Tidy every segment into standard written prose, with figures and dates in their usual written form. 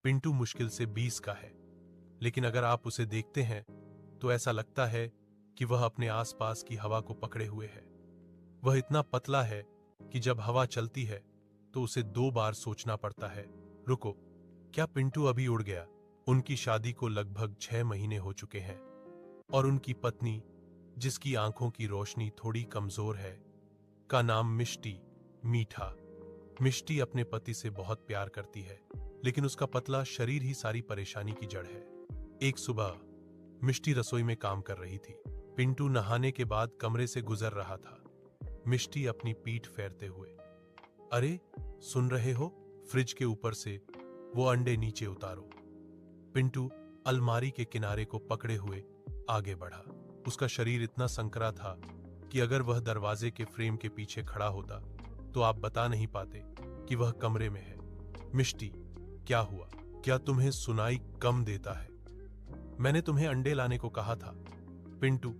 पिंटू मुश्किल से 20 का है, लेकिन अगर आप उसे देखते हैं तो ऐसा लगता है कि वह अपने आसपास की हवा को पकड़े हुए है। वह इतना पतला है कि जब हवा चलती है तो उसे 2 बार सोचना पड़ता है, रुको, क्या पिंटू अभी उड़ गया? उनकी शादी को लगभग 6 महीने हो चुके हैं और उनकी पत्नी, जिसकी आंखों की रोशनी थोड़ी कमजोर है, का नाम मिष्टी, मीठा। मिष्टी अपने पति से बहुत प्यार करती है, लेकिन उसका पतला शरीर ही सारी परेशानी की जड़ है। एक सुबह मिष्टी रसोई में काम कर रही थी। पिंटू नहाने के बाद कमरे से गुजर रहा था। मिष्टी अपनी पीठ फेरते हुए, अरे सुन रहे हो, फ्रिज के ऊपर से वो अंडे नीचे उतारो। पिंटू अलमारी के किनारे को पकड़े हुए आगे बढ़ा। उसका शरीर इतना संकरा था कि अगर वह दरवाजे के फ्रेम के पीछे खड़ा होता तो आप बता नहीं पाते कि वह कमरे में है। मिष्टी, क्या हुआ? क्या तुम्हें सुनाई कम देता है? मैंने तुम्हें अंडे लाने को कहा था। पिंटू,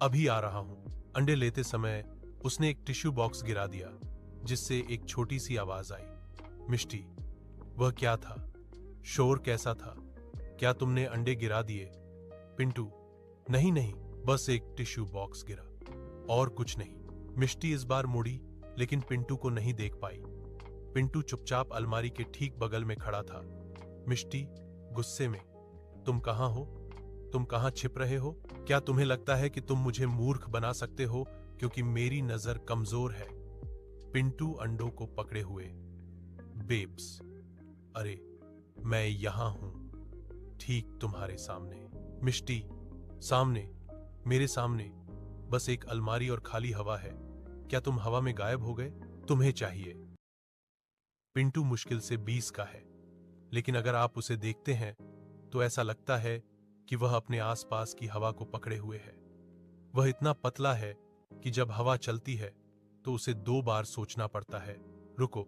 अभी आ रहा हूं। अंडे लेते समय उसने एक टिश्यू बॉक्स गिरा दिया, जिससे एक छोटी सी आवाज आई। मिष्टी, वह क्या था? शोर कैसा था? क्या तुमने अंडे गिरा दिए? पिंटू, नहीं नहीं, बस एक टिश्यू बॉक्स गिरा, और कुछ नहीं। मिष्टी इस बार मुड़ी, लेकिन पिंटू को नहीं देख पाई। पिंटू चुपचाप अलमारी के ठीक बगल में खड़ा था। मिष्टी गुस्से में, तुम कहां हो? तुम कहां छिप रहे हो? क्या तुम्हें लगता है कि तुम मुझे मूर्ख बना सकते हो क्योंकि मेरी नजर कमजोर है? पिंटू अंडों को पकड़े हुए, बेब्स, अरे मैं यहां हूं, ठीक तुम्हारे सामने। मिष्टी, सामने, मेरे सामने बस एक अलमारी और खाली हवा है। क्या तुम हवा में गायब हो गए? तुम्हें चाहिए। पिंटू मुश्किल से 20 का है, लेकिन अगर आप उसे देखते हैं तो ऐसा लगता है कि वह अपने आसपास की हवा को पकड़े हुए है। वह इतना पतला है कि जब हवा चलती है तो उसे 2 बार सोचना पड़ता है, रुको,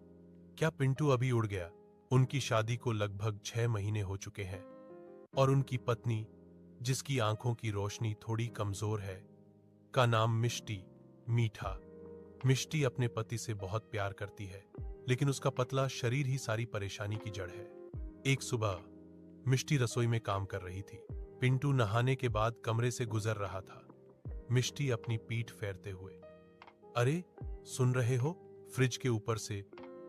क्या पिंटू अभी उड़ गया? उनकी शादी को लगभग 6 महीने हो चुके हैं और उनकी पत्नी, जिसकी आंखों की रोशनी थोड़ी कमजोर है, का नाम मिष्टी, मीठा। मिष्टी अपने पति से बहुत प्यार करती है, लेकिन उसका पतला शरीर ही सारी परेशानी की जड़ है। एक सुबह मिष्टी रसोई में काम कर रही थी। पिंटू नहाने के बाद कमरे से गुजर रहा था। मिष्टी अपनी पीठ फेरते हुए, अरे सुन रहे हो, फ्रिज के ऊपर से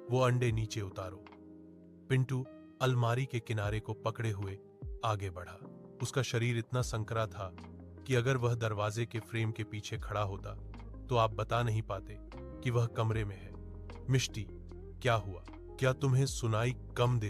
वो अंडे नीचे उतारो। पिंटू अलमारी के किनारे को पकड़े हुए आगे बढ़ा। उसका शरीर इतना संकरा था कि अगर वह दरवाजे के फ्रेम के पीछे खड़ा होता तो आप बता नहीं पाते कि वह कमरे में है। मिष्टी, क्या हुआ? क्या तुम्हें सुनाई कम दे